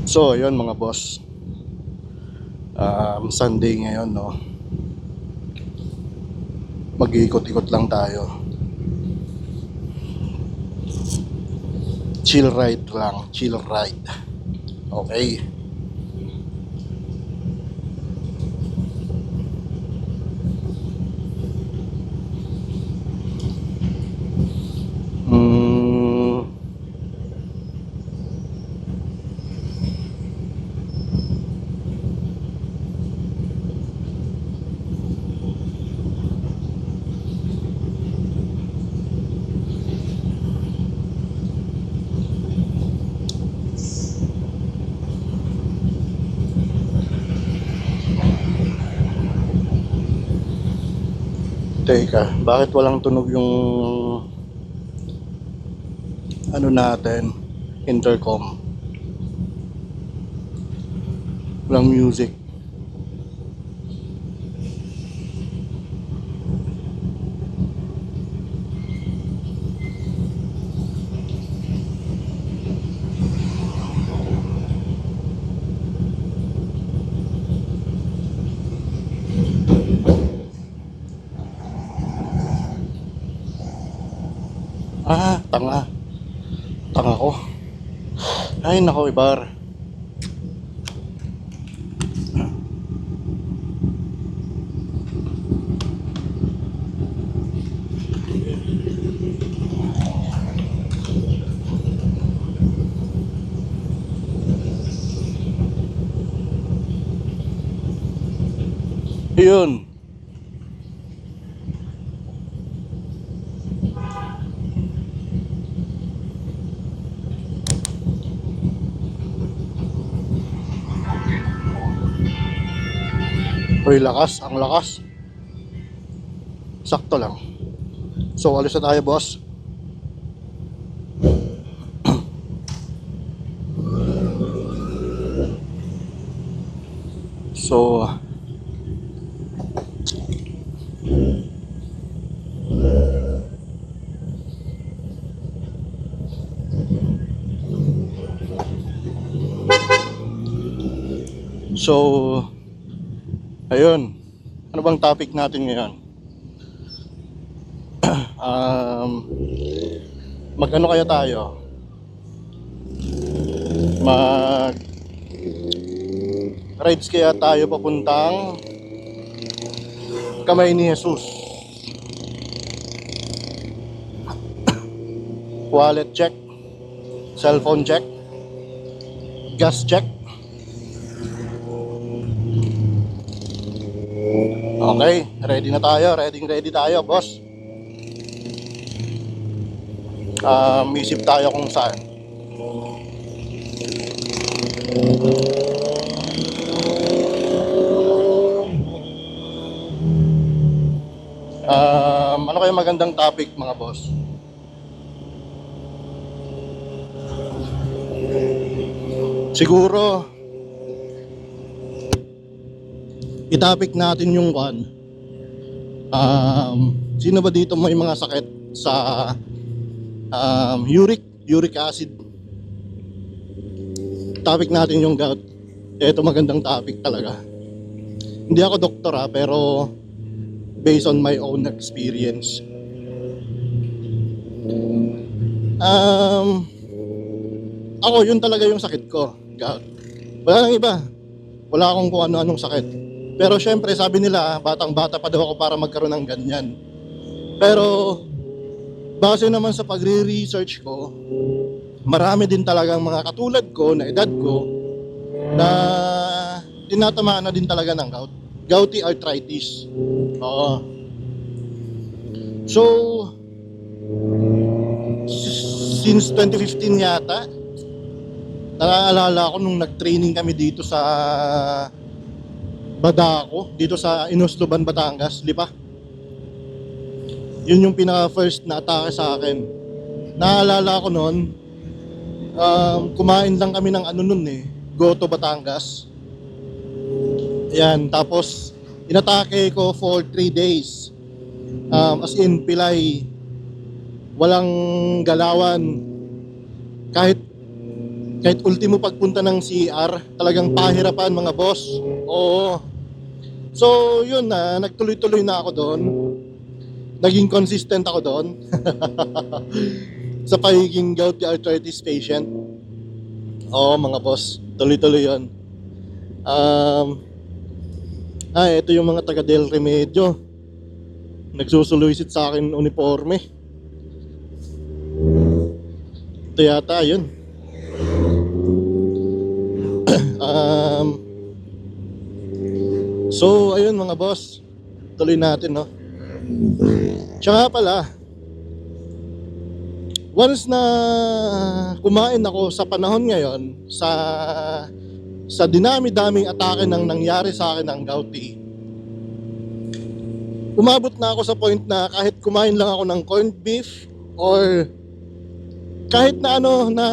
So, ayun mga boss. Sunday ngayon, no. Mag-iikot-ikot lang tayo. Chill ride lang, chill ride. Okay. Hmm, teka, bakit walang tunog yung ano natin, intercom? Walang music. Tanga. Tanga ko. Ay, nako, Ibar. Yun. Uy, lakas. Ang lakas. Sakto lang. So, alis na tayo, boss. So, ayun. Ano bang topic natin ngayon? Mag-ano kaya tayo? Rides kaya tayo papuntang Kamay ni Jesus. Wallet check, cellphone check, gas check. Okay, ready na tayo, ready tayo, boss. Isip tayo kung saan. Ano kayo magandang topic, mga boss? Siguro i-topic natin yung sino ba dito may mga sakit sa uric acid. Topic natin yung gout. Ito magandang topic talaga. Hindi ako doktor pero based on my own experience. Ako yun talaga yung sakit ko, gout. Wala nang iba. Wala akong kung ano-anong sakit. Pero syempre sabi nila batang-bata pa daw ako para magkaroon ng ganyan. Pero base naman sa pagre-research ko, marami din talagang mga katulad ko na edad ko na tinatamaan na din talaga ng gout. Gouty arthritis. Oo. So since 2015 yata, naalala ko nung nag-training kami dito sa Badaco, dito sa Inusloban, Batangas, Lipa. Yun yung pinaka-first na atake sa akin. Naalala ko noon, kumain lang kami ng ano nun Goto, Batangas. Ayan, tapos inatake ko for 3 days. As in, pilay. Walang galawan. Kahit Kahit ultimo pagpunta ng CR, talagang pahirapan mga boss. Oo. So yun na, nagtuloy-tuloy na ako doon. Naging consistent ako doon sa pagiging gouty arthritis patient. Oo mga boss, tuloy-tuloy yun. Ito yung mga taga Del Remedio. Nagsusuloisit sa akin uniforme. Ito yata yun. So ayun mga boss, tuloy natin, no. Tsaka pala, once na kumain ako sa panahon ngayon, sa dinami-daming atake ng nangyari sa akin ng gouty, umabot na ako sa point na kahit kumain lang ako ng corned beef or kahit na ano na